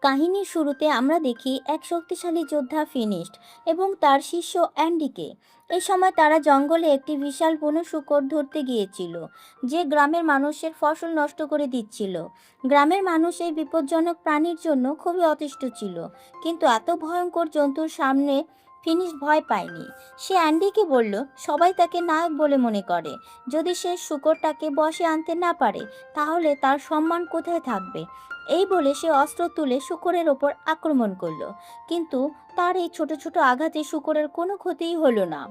কাহিনীর শুরুতে আমরা দেখি এক শক্তিশালী যোদ্ধা ফিনিশড এবং তার শিষ্য অ্যান্ডিকে। এই সময় তারা জঙ্গলে একটি বিশাল বন্য শূকর ধরতে গিয়েছিল, যে গ্রামের মানুষের ফসল নষ্ট করে দিচ্ছিল। গ্রামের মানুষ এই বিপজ্জনক প্রাণীর জন্য খুবই অতিষ্ঠ ছিল, কিন্তু এত ভয়ঙ্কর জন্তুর সামনে ফিনিশ ভয় পায়নি। সে অ্যান্ডিকে বলল, সবাই তাকে নায়ক বলে মনে করে। যদি সে শূকরটাকে বশে আনতে না পারে, তাহলে তার সম্মান কোথায় থাকবে? এই বলে সে অস্ত্র তুলে শূকরের ওপর আক্রমণ করলো, কিন্তু তার এই ছোট ছোট আঘাতে শূকরের কোনো ক্ষতিই হলো না।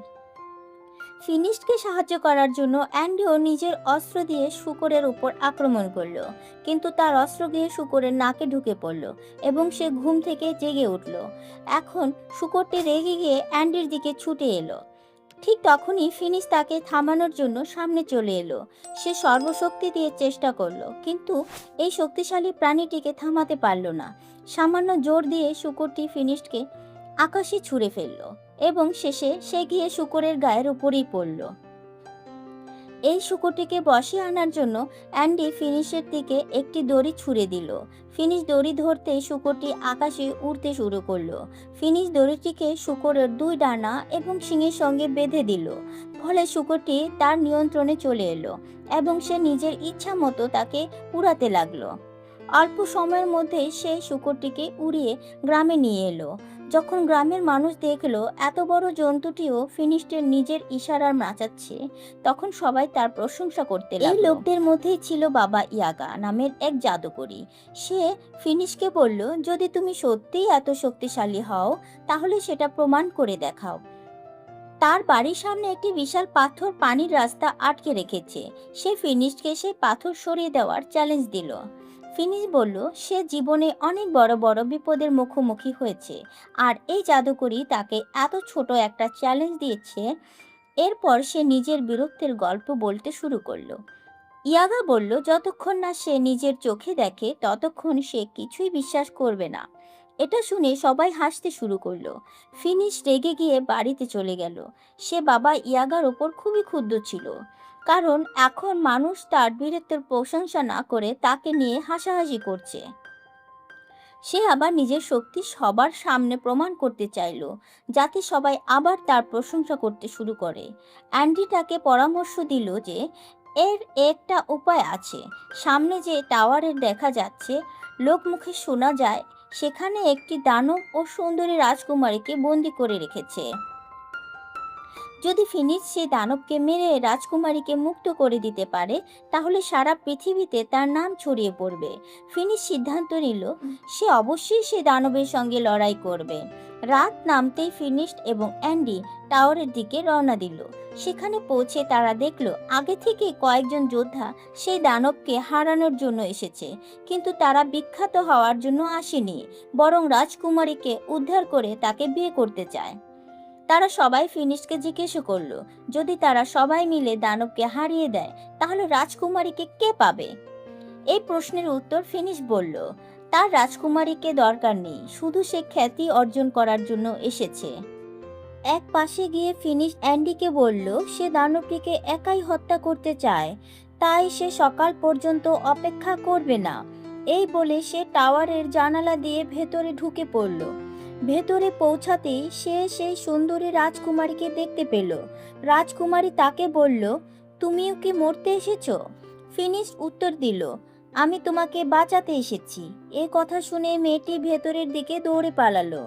ফিনিশকে সাহায্য করার জন্য অ্যান্ডিও নিজের অস্ত্র দিয়ে শূকরের উপর আক্রমণ করলো, কিন্তু তার অস্ত্র গিয়ে শূকরের নাকে ঢুকে পড়ল এবং সে ঘুম থেকে জেগে উঠল। এখন শূকরটি রেগে গিয়ে অ্যান্ডির দিকে ছুটে এলো। ঠিক তখনই ফিনিশ তাকে থামানোর জন্য সামনে চলে এলো। সে সর্বশক্তি দিয়ে চেষ্টা করলো, কিন্তু এই শক্তিশালী প্রাণীটিকে থামাতে পারল না। সামান্য জোর দিয়ে শূকরটি ফিনিশকে আকাশে ছুঁড়ে ফেলল এবং শেষে সে গিয়ে শূকরের গায়ের উপরেই পড়ল। এই শূকরটিকে বশে আনার জন্য অ্যান্ডি ফিনিশের দিকে একটি দড়ি ছুঁড়ে দিল। ফিনিশ দড়ি ধরতেই শূকরটি আকাশে উড়তে শুরু করলো। ফিনিশ দড়িটিকে শূকরের দুই ডানা এবং শিংয়ের সঙ্গে বেঁধে দিল। ফলে শূকরটি তার নিয়ন্ত্রণে চলে এলো এবং সে নিজের ইচ্ছা মতো তাকে উড়াতে লাগলো। অল্প সময়ের মধ্যেই সে শূকরটিকে উড়িয়ে গ্রামে নিয়ে এলো। যখন গ্রামের মানুষ দেখলো এত বড় জন্তুটিও ফিনিশটের নিজের ইশারার নাচাচ্ছে, তখন সবাই তার প্রশংসা করতে লাগলো। এই লোকদের মধ্যেই ছিল বাবা ইয়াগা নামের এক জাদুকরী। সে ফিনিশকে বলল, যদি তুমি সত্যিই এত শক্তিশালী হও, তাহলে সেটা প্রমাণ করে দেখাও। তার বাড়ির সামনে একটি বিশাল পাথর পানির রাস্তা আটকে রেখেছে। সে ফিনিশকে সেই পাথর সরিয়ে দেওয়ার চ্যালেঞ্জ দিল। ফিনিশ বলল, সে জীবনে অনেক বড় বড় বিপদের মুখোমুখি হয়েছে, আর এই জাদুকরী তাকে এত ছোট একটা চ্যালেঞ্জ দিয়েছে। এরপর সে নিজের বীরত্বের গল্প বলতে শুরু করলো। ইয়াগা বলল, যতক্ষণ না সে নিজের চোখে দেখে ততক্ষণ সে কিছুই বিশ্বাস করবে না। এটা শুনে সবাই হাসতে শুরু করলো। ফিনিশ রেগে গিয়ে বাড়িতে চলে গেল। সে বাবা ইয়াগার ওপর খুবই ক্ষুব্ধ ছিল, কারণ এখন মানুষ তার বীরত্বের প্রশংসা না করে তাকে নিয়ে হাসাহাসি করছে। সে আবার নিজের শক্তি সবার সামনে প্রমাণ করতে চাইল, যাতে সবাই আবার তার প্রশংসা করতে শুরু করে। অ্যান্ডি তাকে পরামর্শ দিল যে এর একটা উপায় আছে। সামনে যে টাওয়ারের দেখা যাচ্ছে, লোকমুখে শোনা যায় সেখানে একটি দানব ও সুন্দরী রাজকুমারীকে বন্দি করে রেখেছে। যদি ফিনিশ সেই দানবকে মেরে রাজকুমারীকে মুক্ত করে দিতে পারে, তাহলে সারা পৃথিবীতে তার নাম ছড়িয়ে পড়বে। ফিনিশ সিদ্ধান্ত নিল সে অবশ্যই সেই দানবের সঙ্গে লড়াই করবে। রাত নামতেই ফিনিশ এবং অ্যান্ডি টাওয়ারের দিকে রওনা দিল। সেখানে পৌঁছে তারা দেখলো আগে থেকে কয়েকজন যোদ্ধা সেই দানবকে হারানোর জন্য এসেছে, কিন্তু তারা বিখ্যাত হওয়ার জন্য আসেনি, বরং রাজকুমারীকে উদ্ধার করে তাকে বিয়ে করতে চায়। তারা সবাই ফিনিশকে জিজ্ঞেস করলো, যদি তারা সবাই মিলে দানবকে হারিয়ে দেয়, তাহলে রাজকুমারীকে কে পাবে? এই প্রশ্নের উত্তর ফিনিশ বলল, তার রাজকুমারীকে দরকার নেই, শুধু সে খ্যাতি অর্জন করার জন্য এসেছে। এক পাশে গিয়ে ফিনিশ অ্যান্ডিকে বলল, সে দানবটিকে একাই হত্যা করতে চায়, তাই সে সকাল পর্যন্ত অপেক্ষা করবে না। এই বলে সে টাওয়ারের জানালা দিয়ে ভেতরে ঢুকে পড়ল। ভেতরে পৌঁছাতেই সে সেই সুন্দরী রাজকুমারীকে দেখতে পেল। রাজকুমারী তাকে বলল, তুমিও কি মরতে এসেছো? ফিনিশ উত্তর দিল, আমি তোমাকে বাঁচাতে এসেছি। এ কথা শুনে মেয়েটি ভেতরের দিকে দৌড়ে পালালো।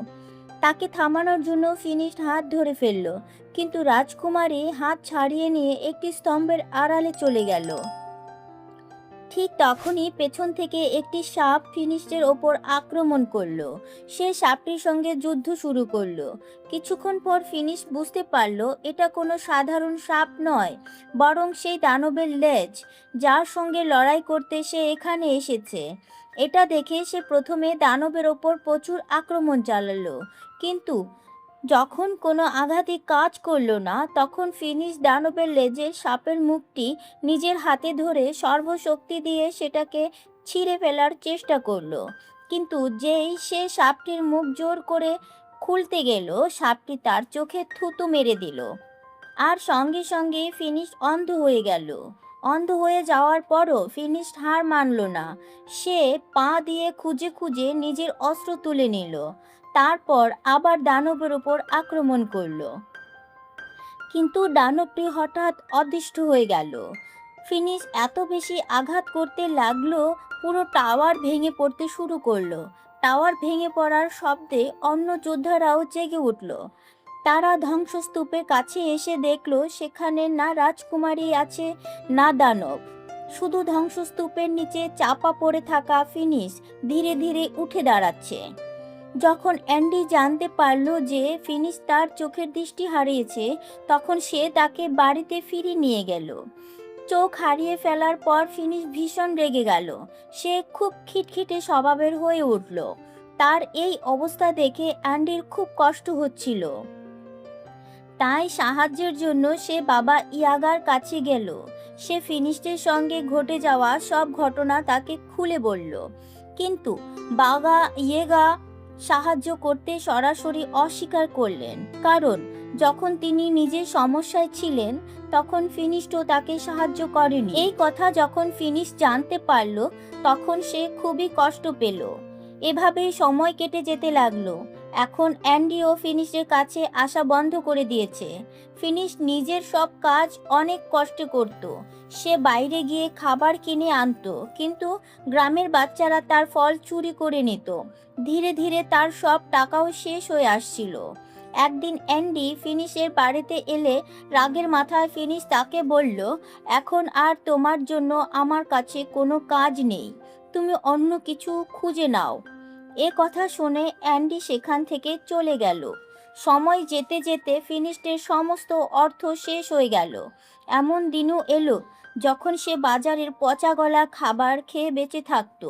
তাকে থামানোর জন্য ফিনিশ হাত ধরে ফেলল, কিন্তু রাজকুমারী হাত ছাড়িয়ে নিয়ে একটি স্তম্ভের আড়ালে চলে গেল। ঠিক তখনই পেছন থেকে একটি সাপ ফিনিশের ওপর আক্রমণ করলো। সে সাপটির সঙ্গে যুদ্ধ শুরু করলো। কিছুক্ষণ পর ফিনিশ বুঝতে পারলো এটা কোনো সাধারণ সাপ নয়, বরং সেই দানবের লেজ, যার সঙ্গে লড়াই করতে সে এখানে এসেছে। এটা দেখে সে প্রথমে দানবের ওপর প্রচুর আক্রমণ চালালো, কিন্তু যখন কোনো আঘাতই কাজ করলো না, তখন ফিনিশ দানবের লেজের সাপের মুখটি নিজের হাতে ধরে সর্বশক্তি দিয়ে সেটাকে ছিঁড়ে ফেলার চেষ্টা করলো। কিন্তু যেই সে সাপটির মুখ জোর করে খুলতে গেল, সাপটি তার চোখে থুতু মেরে দিল, আর সঙ্গে সঙ্গে ফিনিশ অন্ধ হয়ে গেল। অন্ধ হয়ে যাওয়ার পরও ফিনিশড হার মানল না। সে পা দিয়ে খুঁজে খুঁজে নিজের অস্ত্র তুলে নিল। তারপর আবার দানবের উপর আক্রমণ করলো। কিন্তু দানবটি হঠাৎ অদৃশ্য হয়ে গেল। ফিনিশ এত বেশি আঘাত করতে লাগলো, পুরো টাওয়ার ভেঙে পড়তে শুরু করলো। টাওয়ার ভেঙে পড়ার শব্দে অন্য যোদ্ধারাও জেগে উঠল। তারা ধ্বংসস্তূপের কাছে এসে দেখলো সেখানে না রাজকুমারী আছে, না দানব। শুধু ধ্বংসস্তূপের নিচে চাপা পড়ে থাকা ফিনিশ ধীরে ধীরে উঠে দাঁড়াচ্ছে। যখন অ্যান্ডি জানতে পারল যে ফিনিশ তার চোখের দৃষ্টি হারিয়েছে, তখন সে তাকে বাড়িতে ফিরিয়ে নিয়ে গেল। চোখ হারিয়ে ফেলার পর ফিনিশ ভীষণ রেগে গেল। সে খুব খিটখিটে স্বভাবের হয়ে উঠল। তার এই অবস্থা দেখে অ্যান্ডির খুব কষ্ট হচ্ছিল। তাই সাহায্যের জন্য সে বাবা ইয়াগার কাছে গেল। সে ফিনিশের সঙ্গে ঘটে যাওয়া সব ঘটনা তাকে খুলে বলল। কিন্তু বাবা ইয়েগা সাহায্য করতে সরাসরি অস্বীকার করলেন, কারণ যখন তিনি নিজের সমস্যায় ছিলেন তখন ফিনিশও তাকে সাহায্য করেনি। এই কথা যখন ফিনিশ জানতে পারল, তখন সে খুবই কষ্ট পেল। এভাবেই সময় কেটে যেতে লাগলো। এখন অ্যান্ডিও ফিনিশের কাছে আসা বন্ধ করে দিয়েছে। ফিনিশ নিজের সব কাজ অনেক কষ্টে করত। সে বাইরে গিয়ে খাবার কিনে আনতো, কিন্তু গ্রামের বাচ্চারা তার ফল চুরি করে নিত। ধীরে ধীরে তার সব টাকাও শেষ হয়ে আসছিল। একদিন অ্যান্ডি ফিনিশের বাড়িতে এলে রাগের মাথায় ফিনিশ তাকে বলল, এখন আর তোমার জন্য আমার কাছে কোনো কাজ নেই, তুমি অন্য কিছু খুঁজে নাও। এ কথা শুনে অ্যান্ডি সেখান থেকে চলে গেল। সময় যেতে যেতে ফিনিশের সমস্ত অর্থ শেষ হয়ে গেল। এমন দিনও এলো যখন সে বাজারের পচা গলা খাবার খেয়ে বেঁচে থাকতো।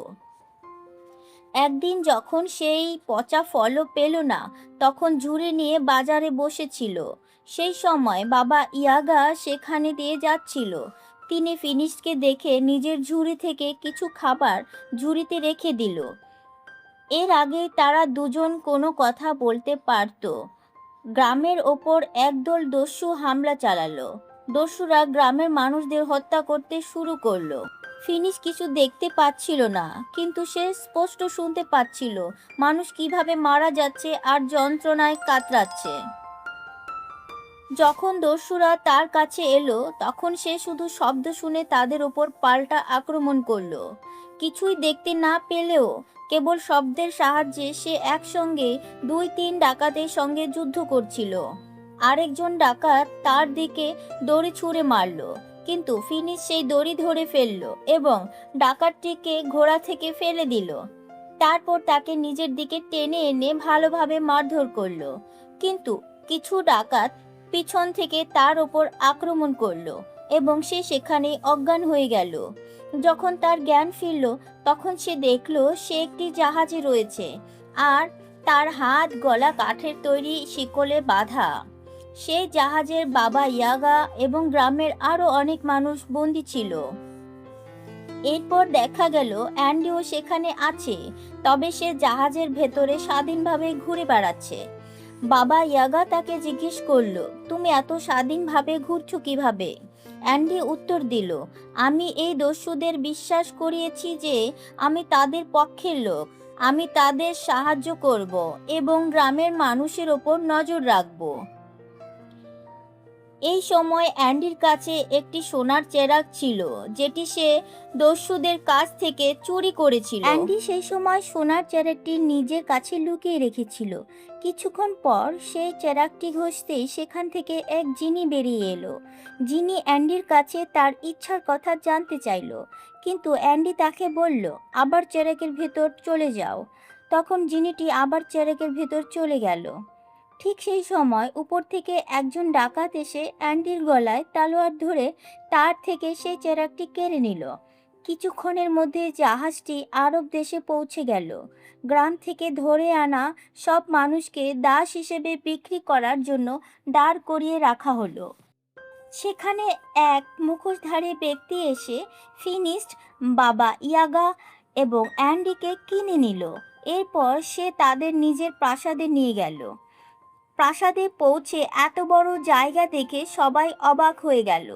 একদিন যখন সেই পচা ফলও পেল না, তখন ঝুড়ি নিয়ে বাজারে বসেছিল। সেই সময় বাবা ইয়াগা সেখানে দিয়ে যাচ্ছিল। তিনি ফিনিশকে দেখে নিজের ঝুড়ি থেকে কিছু খাবার ঝুড়িতে রেখে দিল। এর আগেই তারা দুজন কোনো কথা বলতে পারত। গ্রামের ওপর একদল দস্যু হামলা চালালো। দস্যুরা গ্রামের মানুষদের হত্যা করতে শুরু করলো। ফিনিশ কিছু দেখতে পাচ্ছিল না, কিন্তু সে স্পষ্ট শুনতে পাচ্ছিল মানুষ কিভাবে মারা যাচ্ছে আর যন্ত্রণায় কাতরাচ্ছে। যখন দস্যুরা তার কাছে এলো, তখন সে শুধু শব্দ শুনে তাদের উপর পাল্টা আক্রমণ করলো। কিছুই দেখতে না পেলেও কেবল শব্দের সাহায্যে সে একসঙ্গে 2-3 ডাকাতের সঙ্গে যুদ্ধ করছিল। আরেকজন ডাকাত তার দিকে দড়ি ছুঁড়ে মারল, কিন্তু ফিনিশ সেই দড়ি ধরে ফেলল এবং ডাকাতটিকে ঘোড়া থেকে ফেলে দিল। তারপর তাকে নিজের দিকে টেনে এনে ভালোভাবে মারধর করলো। কিন্তু কিছু ডাকাত পিছন থেকে তার ওপর আক্রমণ করলো এবং সে সেখানে অজ্ঞান হয়ে গেল। যখন তার জ্ঞান ফিরল, তখন সে দেখলো সে একটি জাহাজে রয়েছে আর তার হাত গলা কাঠের তৈরি শিকলে বাঁধা। সেই জাহাজের বাবা ইয়াগা এবং গ্রামের আরো অনেক মানুষ বন্দী ছিল। এরপর দেখা গেল অ্যান্ডিও সেখানে আছে, তবে সে জাহাজের ভেতরে স্বাধীনভাবে ঘুরে বেড়াচ্ছে। বাবা ইয়াগা তাকে জিজ্ঞেস করলো, তুমি এত স্বাধীনভাবে ঘুরছো কিভাবে? অ্যান্ডি উত্তর দিল, আমি এই দস্যুদের বিশ্বাস করিয়েছি যে আমি তাদের পক্ষের লোক। আমি তাদের সাহায্য করব এবং গ্রামের মানুষের ওপর নজর রাখব। এই সময় অ্যান্ডির কাছে একটি সোনার চেরাগ ছিল, যেটি সে দস্যুদের কাছ থেকে চুরি করেছিল। অ্যান্ডি সেই সময় সোনার চেরাগটি নিজের কাছে লুকিয়ে রেখেছিল। কিছুক্ষণ পর সেই চেরাগটি ঘষতেই সেখান থেকে এক জিনি বেরিয়ে এলো। জিনি অ্যান্ডির কাছে তার ইচ্ছার কথা জানতে চাইল, কিন্তু অ্যান্ডি তাকে বলল, আবার চেরাগের ভেতর চলে যাও। তখন জিনিটি আবার চেরাগের ভেতর চলে গেল। ঠিক সেই সময় উপর থেকে একজন ডাকাত এসে অ্যান্ডির গলায় তলোয়ার ধরে তার থেকে সেই চেরাগটি কেড়ে নিল। কিছুক্ষণের মধ্যে জাহাজটি আরব দেশে পৌঁছে গেল। গ্রাম থেকে ধরে আনা সব মানুষকে দাস হিসেবে বিক্রি করার জন্য দাঁড় করিয়ে রাখা হলো। সেখানে এক মুখোশধারী ব্যক্তি এসে ফিনিশড, বাবা ইয়াগা এবং অ্যান্ডিকে কিনে নিল। এরপর সে তাদের নিজের প্রাসাদে নিয়ে গেল। প্রাসাদে পৌঁছে এত বড় জায়গা দেখে সবাই অবাক হয়ে গেল।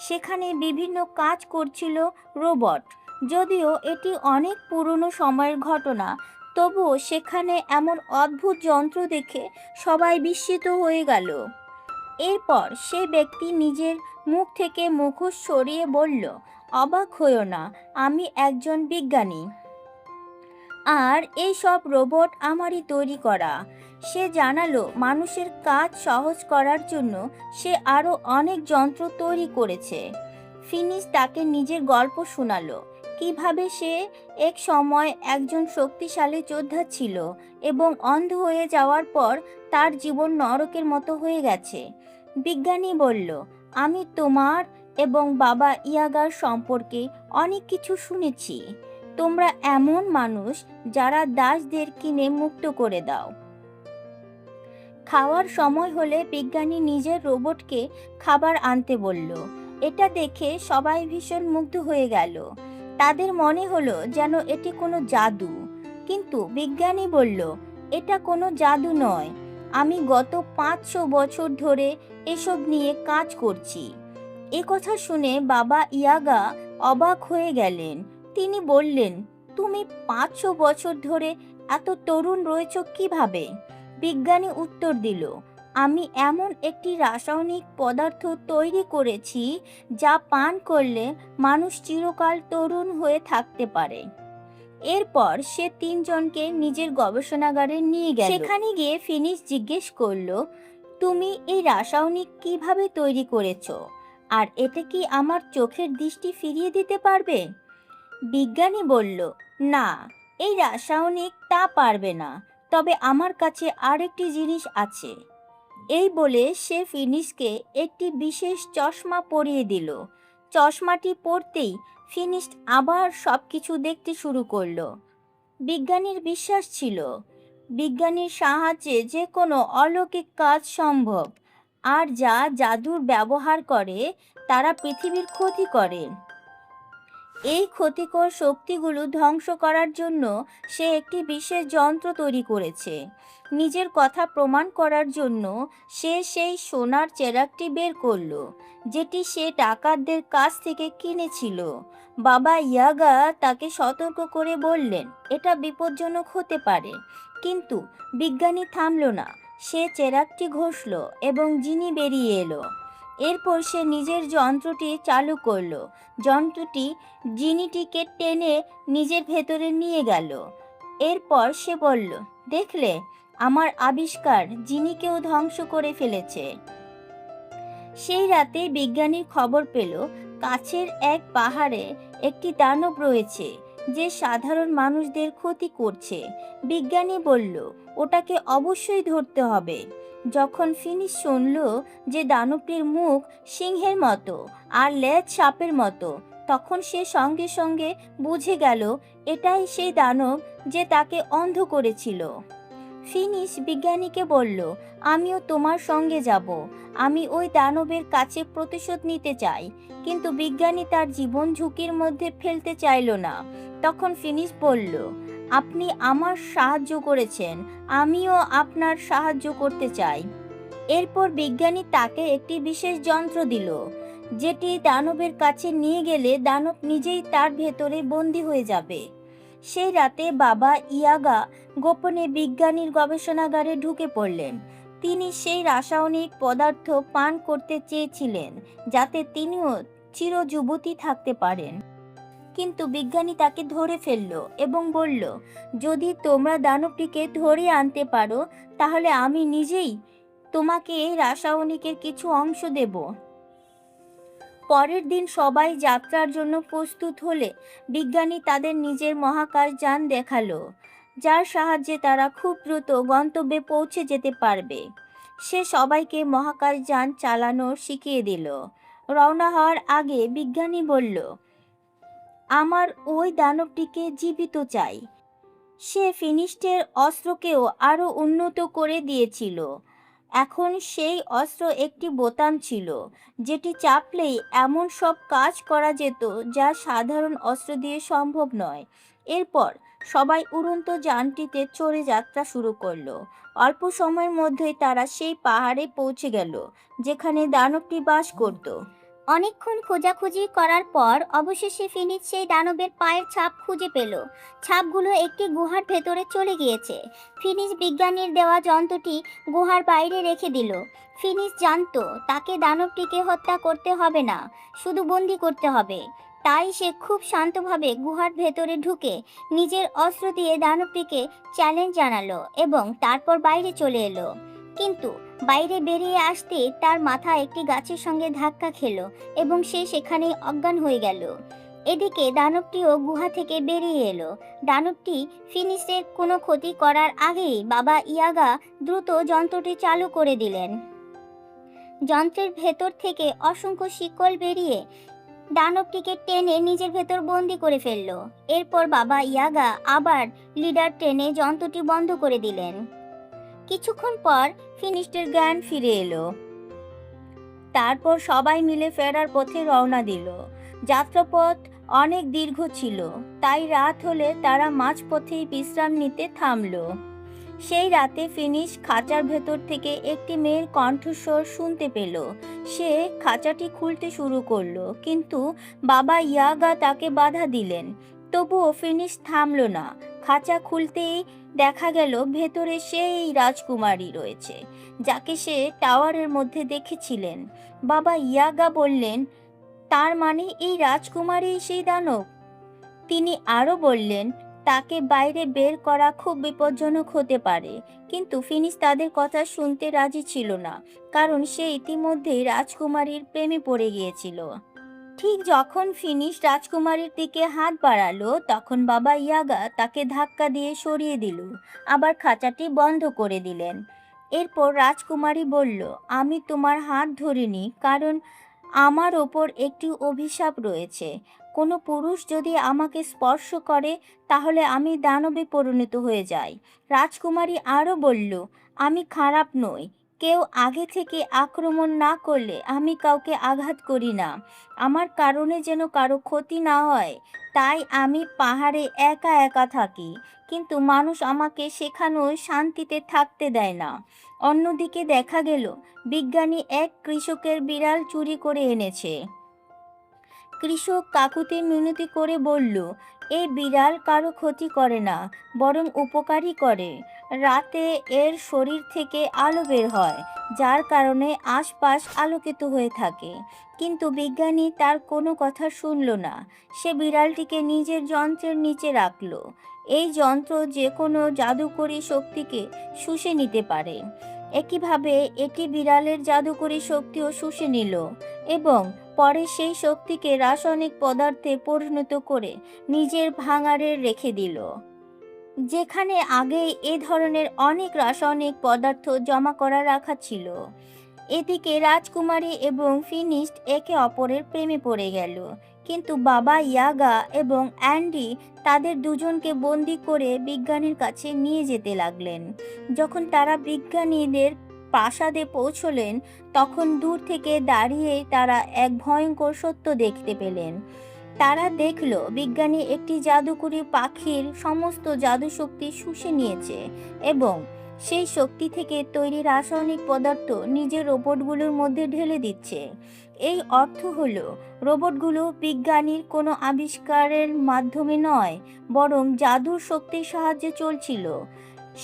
সেখানে বিভিন্ন কাজ করছিল রোবট। যদিও এটি অনেক পুরনো সময়ের ঘটনা, তবুও সেখানে এমন অদ্ভুত যন্ত্র দেখে সবাই বিস্মিত হয়ে গেল। এরপর সে ব্যক্তি নিজের মুখ থেকে মুখোশ সরিয়ে বলল, অবাক হইও না, আমি একজন বিজ্ঞানী, আর এই সব রোবট আমারই তৈরি করা। সে জানালো মানুষের কাজ সহজ করার জন্য সে আরও অনেক যন্ত্র তৈরি করেছে। ফিনিশ তাকে নিজের গল্প শোনালো, কিভাবে সে এক সময় একজন শক্তিশালী যোদ্ধা ছিল এবং অন্ধ হয়ে যাওয়ার পর তার জীবন নরকের মতো হয়ে গেছে। বিজ্ঞানী বলল, আমি তোমার এবং বাবা ইয়াগার সম্পর্কে অনেক কিছু শুনেছি। তোমরা এমন মানুষ যারা দাসদের কিনে মুক্ত করে দাও। খাওয়ার সময় হলে বিজ্ঞানী নিজের রোবটকে খাবার আনতে বলল। এটা দেখে সবাই ভীষণ মুগ্ধ হয়ে গেল। তাদের মনে হলো যেন এটি কোনো জাদু। কিন্তু বিজ্ঞানী বলল, এটা কোনো জাদু নয়, আমি গত 500 বছর ধরে এসব নিয়ে কাজ করছি। এ কথা শুনে বাবা ইয়াগা অবাক হয়ে গেলেন। তিনি বললেন, তুমি 500 বছর ধরে এত তরুণ রয়েছ কিভাবে? বিজ্ঞানী উত্তর দিল, আমি এমন একটি রাসায়নিক পদার্থ তৈরি করেছি যা পান করলে মানুষ চিরকাল তরুণ হয়ে থাকতে পারে। এরপর সে 3 জনকে নিজের গবেষণাগারে নিয়ে গেল। সেখানে গিয়ে ফিনিশ জিজ্ঞেস করলো, তুমি এই রাসায়নিক কিভাবে তৈরি করেছো? আর এটা কি আমার চোখের দৃষ্টি ফিরিয়ে দিতে পারবে? বিজ্ঞানী বলল, না, এই রাসায়নিক তা পারবে না, তবে আমার কাছে আরেকটি জিনিস আছে। এই বলে সে ফিনিশকে একটি বিশেষ চশমা পরিয়ে দিল। চশমাটি পরতেই ফিনিশ আবার সবকিছু দেখতে শুরু করলো। বিজ্ঞানীর বিশ্বাস ছিল বিজ্ঞানীর সাহায্যে যে কোনো অলৌকিক কাজ সম্ভব, আর যা জাদুর ব্যবহার করে তারা পৃথিবীর ক্ষতি করে। এই ক্ষতিকর শক্তিগুলো ধ্বংস করার জন্য সে একটি বিশেষ যন্ত্র তৈরি করেছে। নিজের কথা প্রমাণ করার জন্য সে সেই সোনার চেরাগটি বের করলো, যেটি সে ডাকাতদের কাছ থেকে কিনেছিল। বাবা ইয়াগা তাকে সতর্ক করে বললেন, এটা বিপজ্জনক হতে পারে। কিন্তু বিজ্ঞানী থামল না। সে চেরাগটি ঘষল এবং জিনি বেরিয়ে এলো। এরপর সে নিজের যন্ত্রটি চালু করলো। যন্ত্রটি জিনিটিকে টেনে নিজের ভেতরে নিয়ে গেল। এরপর সে বলল, দেখলে, আমার আবিষ্কার জিনিকেও ধ্বংস করে ফেলেছে। সেই রাতে বিজ্ঞানীর খবর পেল কাছের এক পাহাড়ে একটি দানব রয়েছে যে সাধারণ মানুষদের ক্ষতি করছে। বিজ্ঞানী বলল, ওটাকে অবশ্যই ধরতে হবে। যখন ফিনিশ শুনল যে দানবটির মুখ সিংহের মতো আর লেজ সাপের মতো, তখন সে সঙ্গে সঙ্গে বুঝে গেল এটাই সেই দানব যে তাকে অন্ধ করেছিল। ফিনিশ বিজ্ঞানীকে বলল, আমিও তোমার সঙ্গে যাব। আমি ওই দানবের কাছে প্রতিশোধ নিতে চাই। কিন্তু বিজ্ঞানী তার জীবন ঝুঁকির মধ্যে ফেলতে চাইল না। তখন ফিনিশ বলল, আপনি আমার সাহায্য করেছেন, আমিও আপনার সাহায্য করতে চাই। এরপর বিজ্ঞানী তাকে একটি বিশেষ যন্ত্র দিল, যেটি দানবের কাছে নিয়ে গেলে দানব নিজেই তার ভেতরে বন্দী হয়ে যাবে। সেই রাতে বাবা ইয়াগা গোপনে বিজ্ঞানীর গবেষণাগারে ঢুকে পড়লেন। তিনি সেই রাসায়নিক পদার্থ পান করতে চেয়েছিলেন যাতে তিনিও চিরযুবতী থাকতে পারেন। কিন্তু বিজ্ঞানী তাকে ধরে ফেলল এবং বলল, যদি তোমরা দানবটিকে ধরে আনতে পারো তাহলে আমি নিজেই তোমাকে এই রাসায়নিকের কিছু অংশ দেব। পরের দিন সবাই যাত্রার জন্য প্রস্তুত হলে বিজ্ঞানী তাদের নিজের মহাকাশযান দেখালো, যার সাহায্যে তারা খুব দ্রুত গন্তব্যে পৌঁছে যেতে পারবে। সে সবাইকে মহাকাশযান চালানো শিখিয়ে দিল। রওনা হওয়ার আগে বিজ্ঞানী বলল, আমার ওই দানবটিকে জীবিত চাই। সে ফিনিস্টের অস্ত্রকেও আরো উন্নত করে দিয়েছিল। এখন সেই অস্ত্র একটি বোতাম ছিল, যেটি চাপলেই এমন সব কাজ করা যেত যা সাধারণ অস্ত্র দিয়ে সম্ভব নয়। এরপর সবাই উড়ন্ত যানটিতে চড়ে যাত্রা শুরু করলো। অল্প সময়ের মধ্যেই তারা সেই পাহাড়ে পৌঁছে গেল যেখানে দানবটি বাস করত। অনেকক্ষণ খোঁজাখুঁজি করার পর অবশেষে ফিনিক্স সেই দানবের পায়ের ছাপ খুঁজে পেল। ছাপগুলো একটি গুহার ভেতরে চলে গিয়েছে। ফিনিক্স বিজ্ঞানীর দেওয়া যন্ত্রটি গুহার বাইরে রেখে দিল। ফিনিক্স জানতো তাকে দানবটিকে হত্যা করতে হবে না, শুধু বন্দি করতে হবে। তাই সে খুব শান্তভাবে গুহার ভেতরে ঢুকে নিজের অস্ত্র দিয়ে দানবটিকে চ্যালেঞ্জ জানালো এবং তারপর বাইরে চলে এলো। কিন্তু বাইরে বেরিয়ে আসতে তার মাথা একটি গাছের সঙ্গে ধাক্কা খেলো এবং সে সেখানেই অজ্ঞান হয়ে গেল। এদিকে দানবটিও গুহা থেকে বেরিয়ে এলো। দানবটি ফিনিক্সের কোনো ক্ষতি করার আগেই বাবা ইয়াগা দ্রুত যন্ত্রটি চালু করে দিলেন। যন্ত্রের ভেতর থেকে অসংখ্য শিকল বেরিয়ে দানবটিকে টেনে নিজের ভেতর বন্দি করে ফেললো। এরপর বাবা ইয়াগা আবার লিডার টেনে যন্ত্রটি বন্ধ করে দিলেন। কিছুক্ষণ পর ফিনিক্সের জ্ঞান ফিরে এলো। তারপর সবাই মিলে ফেরার পথে রওনা দিল। যাত্রাপথ অনেক দীর্ঘ ছিল, তাই রাত হলে তারা মাঝপথেই বিশ্রাম নিতে থামলো। সেই রাতে ফিনিক্স খাঁচার ভেতর থেকে একটি মেয়ের কণ্ঠস্বর শুনতে পেল। সে খাঁচাটি খুলতে শুরু করলো, কিন্তু বাবা ইয়াগা তাকে বাধা দিলেন। তবুও ফিনিক্স থামলো না। খাঁচা খুলতেই দেখা গেল ভেতরে সেই রাজকুমারী রয়েছে, যাকে সে টাওয়ারের মধ্যে দেখেছিলেন। বাবা ইয়াগা বললেন, তার মানে এই রাজকুমারী সেই দানব? তিনি আরও বললেন, তাকে বাইরে বের করা খুব বিপজ্জনক হতে পারে। কিন্তু ফিনিক্স তাদের কথা শুনতে রাজি ছিল না, কারণ সে ইতিমধ্যেই রাজকুমারীর প্রেমে পড়ে গিয়েছিল। ঠিক যখন ফিনিক্স রাজকুমারীর দিকে হাত বাড়ালো, তখন বাবা ইয়াগা তাকে ধাক্কা দিয়ে সরিয়ে দিল, আবার খাঁচাটি বন্ধ করে দিলেন। এরপর রাজকুমারী বলল, আমি তোমার হাত ধরিনি, কারণ আমার ওপর একটি অভিশাপ রয়েছে। কোনো পুরুষ যদি আমাকে স্পর্শ করে তাহলে আমি দানবে পরিণত হয়ে যাই। রাজকুমারী আরও বলল, আমি খারাপ নই। কেউ আগে থেকে আক্রমণ না করলে আমি কাউকে আঘাত করি না। আমার কারণে যেন কারো ক্ষতি না হয়, তাই আমি পাহাড়ে একা একা থাকি। কিন্তু মানুষ আমাকে সেখানেও শান্তিতে থাকতে দেয় না। অন্যদিকে দেখা গেল বিজ্ঞানী এক কৃষকের বিড়াল চুরি করে এনেছে। কৃষক কাকুতি মিনতি করে বলল, এই বিড়াল কারো ক্ষতি করে না, বরং উপকারই করে। রাতে এর শরীর থেকে আলো বের হয়, যার কারণে আশপাশ আলোকিত হয়ে থাকে। কিন্তু বিজ্ঞানী তার কোনো কথা শুনল না। সে বিড়ালটিকে নিজের যন্ত্রের নিচে রাখলো। এই যন্ত্র যে কোনো জাদুকরী শক্তিকে শুষে নিতে পারে। একইভাবে এটি বিড়ালের জাদুকরী শক্তিও শুষে নিল এবং পরে সেই শক্তিকে রাসায়নিক পদার্থে পরিণত করে নিজের ভাঙাড়ে রেখে দিল, যেখানে আগে এ ধরনের অনেক রাসায়নিক পদার্থ জমা করা রাখা ছিল। এদিকে রাজকুমারী এবং ফিনিক্স একে অপরের প্রেমে পড়ে গেল। কিন্তু বাবা ইয়াগা এবং অ্যান্ডি তাদের দুজনকে বন্দি করে বিজ্ঞানীর কাছে নিয়ে যেতে লাগলেন। যখন তারা বিজ্ঞানীদের প্রাসাদে পৌঁছলেন, তখন দূর থেকে দাঁড়িয়ে তারা এক ভয়ঙ্কর সত্য দেখতে পেলেন। তারা দেখল বিজ্ঞানী একটি জাদুকরী পাখির সমস্ত জাদুশক্তি শুষে নিয়েছে এবং সেই শক্তি থেকে তৈরি রাসায়নিক পদার্থ নিজের রোবটগুলোর মধ্যে ঢেলে দিচ্ছে। এই অর্থ হলো রোবটগুলো বিজ্ঞানীর কোনো আবিষ্কারের মাধ্যমে নয়, বরং জাদুর শক্তির সাহায্যে চলছিল।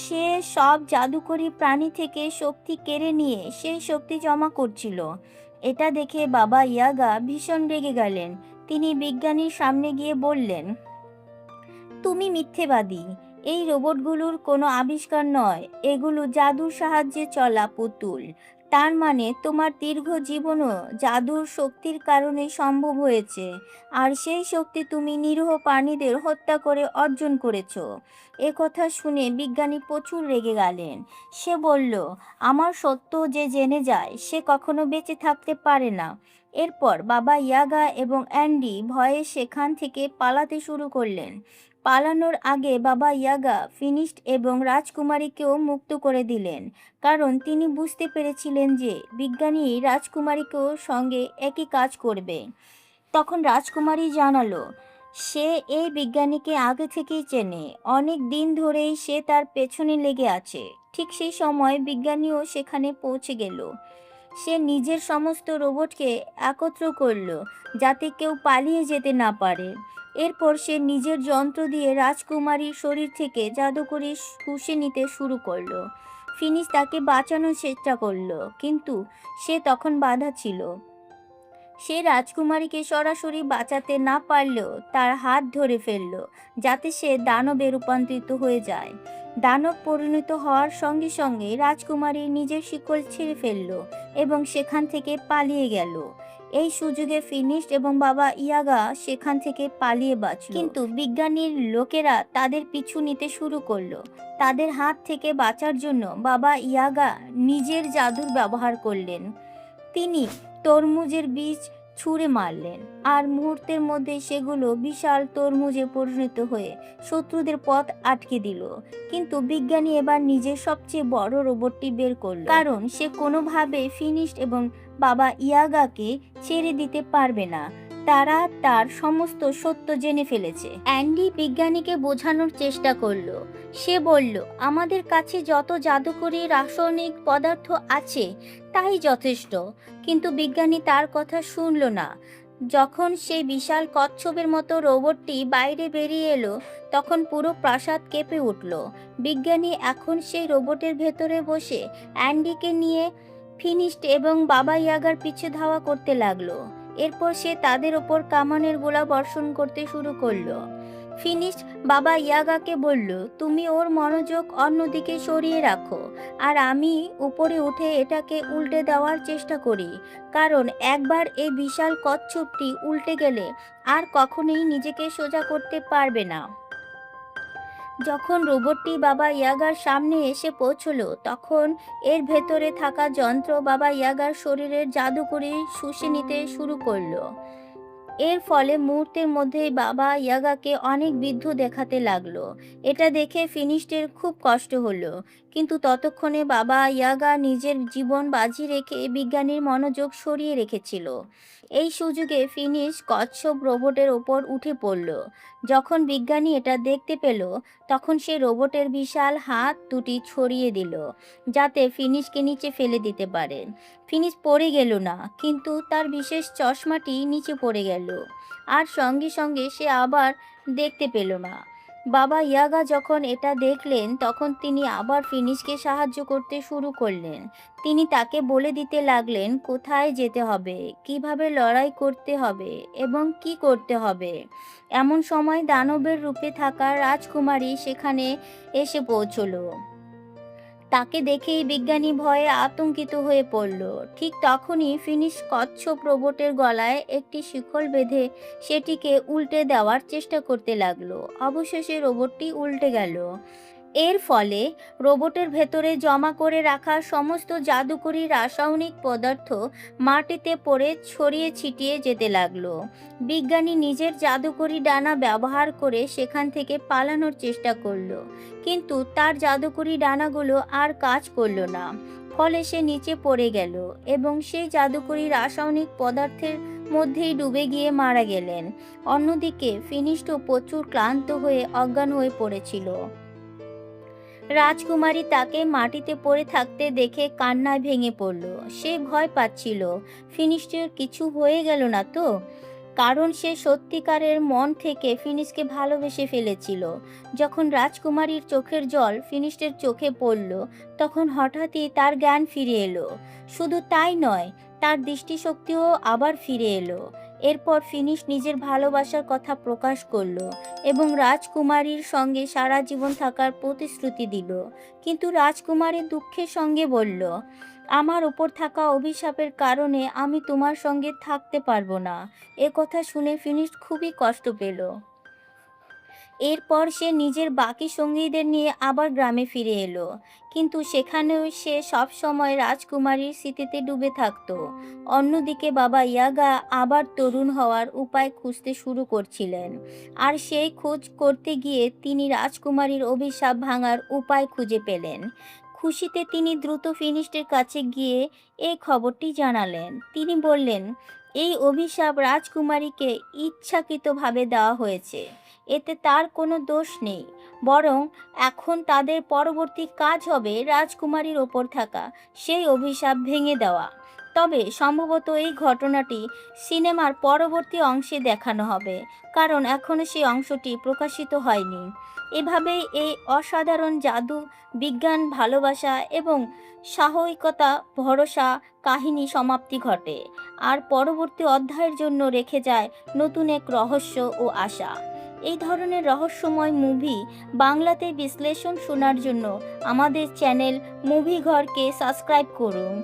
সে সব জাদুকরী প্রাণী থেকে শক্তি কেড়ে নিয়ে সেই শক্তি জমা করছিল। এটা দেখে বাবা ইয়াগা ভীষণ রেগে গেলেন। তিনি বিজ্ঞানীর সামনে গিয়ে বললেন, তুমি মিথ্যেবাদী। এই রোবটগুলোর কোনো আবিষ্কার নয়, এগুলো জাদুর সাহায্যে চলা পুতুল। তার মানে তোমার দীর্ঘ জীবনও জাদুর শক্তির কারণে সম্ভব হয়েছে, আর সেই শক্তি তুমি নিরীহ প্রাণীদের হত্যা করে অর্জন করেছ। এ কথা শুনে বিজ্ঞানী প্রচুর রেগে গেলেন। সে বলল, আমার সত্য যে জেনে যায় সে কখনো বেঁচে থাকতে পারে না। এরপর বাবা ইয়াগা এবং অ্যান্ডি ভয়ে সেখান থেকে পালাতে শুরু করলেন। পালানোর আগে বাবা ইয়াগা ফিনিক্স এবং রাজকুমারীকেও মুক্ত করে দিলেন, কারণ তিনি বুঝতে পেরেছিলেন যে বিজ্ঞানী রাজকুমারীকেও সঙ্গে একই কাজ করবে। তখন রাজকুমারী জানালো, সে এই বিজ্ঞানীকে আগে থেকেই চেনে, অনেক দিন ধরেই সে তার পেছনে লেগে আছে। ঠিক সেই সময় বিজ্ঞানীও সেখানে পৌঁছে গেল। সে নিজের সমস্ত রোবটকে একত্র করলো যাতে কেউ পালিয়ে যেতে না পারে। এরপর সে নিজের যন্ত্র দিয়ে রাজকুমারীর শরীর থেকে জাদুকরি শুষে নিতে শুরু করলো। ফিনিশ তাকে বাঁচানোর চেষ্টা করলো, কিন্তু সে তখন বাধা ছিল। সে রাজকুমারীকে সরাসরি বাঁচাতে না পারলেও তার হাত ধরে ফেলল, যাতে সে দানবে রূপান্তরিত হয়ে যায়। দানব পরিণত হওয়ার সঙ্গে সঙ্গে রাজকুমারী নিজের শিকল ছিঁড়ে ফেলল এবং সেখান থেকে পালিয়ে গেল। এই সুযোগে ফিনিশ এবং বাবা ইয়াগা সেখান থেকে পালিয়ে বাঁচল, কিন্তু বিজ্ঞানীর লোকেরা তাদের পিছু নিতে শুরু করলো। তাদের হাত থেকে বাঁচার জন্য বাবা ইয়াগা নিজের জাদুর ব্যবহার করলেন। তিনি তরমুজের বীজ ছুঁড়ে মারলেন, আর মুহূর্তের মধ্যে সেগুলো বিশাল তরমুজে পরিণত হয়ে শত্রুদের পথ আটকে দিল। কিন্তু বিজ্ঞানী এবার নিজের সবচেয়ে বড় রোবটটি বের করল, কারণ সে কোনোভাবে ফিনিশ এবং বাবা ইয়াগাকে ছেড়ে দিতে পারবে না। তারা তার সমস্ত সত্য জেনে ফেলেছে। অ্যান্ডি বিজ্ঞানীকে বোঝানোর চেষ্টা করলো। সে বলল, আমাদের কাছে যত জাদুকরী রাসায়নিক পদার্থ আছে তাই যথেষ্ট। কিন্তু বিজ্ঞানী তার কথা শুনল না। যখন সেই বিশাল কচ্ছপের মতো রোবটটি বাইরে বেরিয়ে এলো, তখন পুরো প্রাসাদ কেঁপে উঠল। বিজ্ঞানী এখন সেই রোবটের ভেতরে বসে অ্যান্ডিকে নিয়ে ফিনিশড এবং বাবা ইয়াগার পিছু ধাওয়া করতে লাগলো। এরপর সে তাদের ওপর কামানের গোলা বর্ষণ করতে শুরু করলো। ফিনিশ বাবা ইয়াগাকে বলল, তুমি ওর মনোযোগ অন্যদিকে সরিয়ে রাখো, আর আমি উপরে উঠে এটাকে উল্টে দেওয়ার চেষ্টা করি, কারণ একবার এই বিশাল কচ্ছপটি উল্টে গেলে আর কখনোই নিজেকে সোজা করতে পারবে না। যখন রোবটটি বাবা ইয়াগার সামনে এসে পৌঁছলো, তখন এর ভেতরে থাকা যন্ত্র বাবা ইয়াগার শরীরের জাদুকরি শুষে নিতে শুরু করলো। এর ফলে মুহূর্তের মধ্যেই বাবা ইয়াগাকে অনেক বৃদ্ধ দেখাতে লাগলো। এটা দেখে ফিনিশডের খুব কষ্ট হলো, কিন্তু ততক্ষণে বাবা ইয়াগা নিজের জীবন বাজি রেখে বিজ্ঞানীর মনোযোগ সরিয়ে রেখেছিল। এই সুযোগে ফিনিশ কচ্ছপ রোবটের ওপর উঠে পড়ল। যখন বিজ্ঞানী এটা দেখতে পেল, তখন সে রোবটের বিশাল হাত দুটি ছড়িয়ে দিল, যাতে ফিনিশকে নিচে ফেলে দিতে পারে। ফিনিশ পড়ে গেল না, কিন্তু তার বিশেষ চশমাটি নিচে পড়ে গেল, আর সঙ্গে সঙ্গে সে আবার দেখতে পেল না। বাবা ইয়াগা যখন এটা দেখলেন, তখন তিনি আবার ফিনিশকে সাহায্য করতে শুরু করলেন। তিনি তাকে বলে দিতে লাগলেন কোথায় যেতে হবে, কিভাবে লড়াই করতে হবে এবং কি করতে হবে। এমন সময় দানবের রূপে থাকা রাজকুমারী সেখানে এসে পৌঁছলো। তাকে দেখেই বিজ্ঞানী ভয়ে আতঙ্কিত হয়ে পড়ল। ঠিক তখনই ফিনিশ কচ্ছপ রোবটের গলায় একটি শিকল বেঁধে সেটিকে উল্টে দেওয়ার চেষ্টা করতে লাগলো। অবশেষে রোবটটি উল্টে গেল। এর ফলে রোবটের ভেতরে জমা করে রাখা সমস্ত জাদুকরী রাসায়নিক পদার্থ মাটিতে পড়ে ছড়িয়ে ছিটিয়ে যেতে লাগলো। বিজ্ঞানী নিজের জাদুকরী ডানা ব্যবহার করে সেখান থেকে পালানোর চেষ্টা করলো, কিন্তু তার জাদুকরী ডানাগুলো আর কাজ করলো না। ফলে সে নিচে পড়ে গেল এবং সেই জাদুকরী রাসায়নিক পদার্থের মধ্যেই ডুবে গিয়ে মারা গেলেন। অন্যদিকে ফিনিশড প্রচুর ক্লান্ত হয়ে অজ্ঞান হয়ে পড়েছিল। রাজকুমারী তাকে মাটিতে পড়ে থাকতে দেখে কান্নায় ভেঙে পড়ল। সে ভয় পাচ্ছিল ফিনিশডের কিছু হয়ে গেল না তো, কারণ সে সত্যিকারের মন থেকে ফিনিশকে ভালোবেসে ফেলেছিল। যখন রাজকুমারীর চোখের জল ফিনিশডের চোখে পড়ল, তখন হঠাৎই তার জ্ঞান ফিরে এলো। শুধু তাই নয়, তার দৃষ্টিশক্তিও আবার ফিরে এলো। এরপর ফিনিশ নিজের ভালোবাসার কথা প্রকাশ করলো এবং রাজকুমারীর সঙ্গে সারা জীবন থাকার প্রতিশ্রুতি দিল। কিন্তু রাজকুমারী দুঃখের সঙ্গে বলল, আমার উপর থাকা অভিশাপের কারণে আমি তোমার সঙ্গে থাকতে পারবো না। এ কথা শুনে ফিনিশ খুবই কষ্ট পেল। এরপর সে নিজের বাকি সঙ্গীদের নিয়ে আবার গ্রামে ফিরে এলো, কিন্তু সেখানেও সে সব সময় রাজকুমারীর স্মৃতিতে ডুবে থাকতো। অন্যদিকে বাবা ইয়াগা আবার তরুণ হওয়ার উপায় খুঁজতে শুরু করছিলেন, আর সেই খোঁজ করতে গিয়ে তিনি রাজকুমারীর অভিশাপ ভাঙার উপায় খুঁজে পেলেন। খুশিতে তিনি দ্রুত ফিনিশডের কাছে গিয়ে এই খবরটি জানালেন। তিনি বললেন, এই অভিশাপ রাজকুমারীকে ইচ্ছাকৃতভাবে দেওয়া হয়েছে। এতে তার কোনো দোষ নেই, বরং এখন তাদের পরবর্তী কাজ হবে রাজকুমারীর ওপর থাকা সেই অভিশাপ ভেঙে দেওয়া। তবে সম্ভবত এই ঘটনাটি সিনেমার পরবর্তী অংশে দেখানো হবে, কারণ এখনও সেই অংশটি প্রকাশিত হয়নি। এভাবেই এই অসাধারণ জাদু, বিজ্ঞান, ভালোবাসা এবং সাহসিকতা ভরসা কাহিনী সমাপ্তি ঘটে, আর পরবর্তী অধ্যায়ের জন্য রেখে যায় নতুন এক রহস্য ও আশা। এই ধরনের রহস্যময় মুভি বাংলাতে বিশ্লেষণ শোনার জন্য আমাদের চ্যানেল মুভি ঘরকে সাবস্ক্রাইব করুন।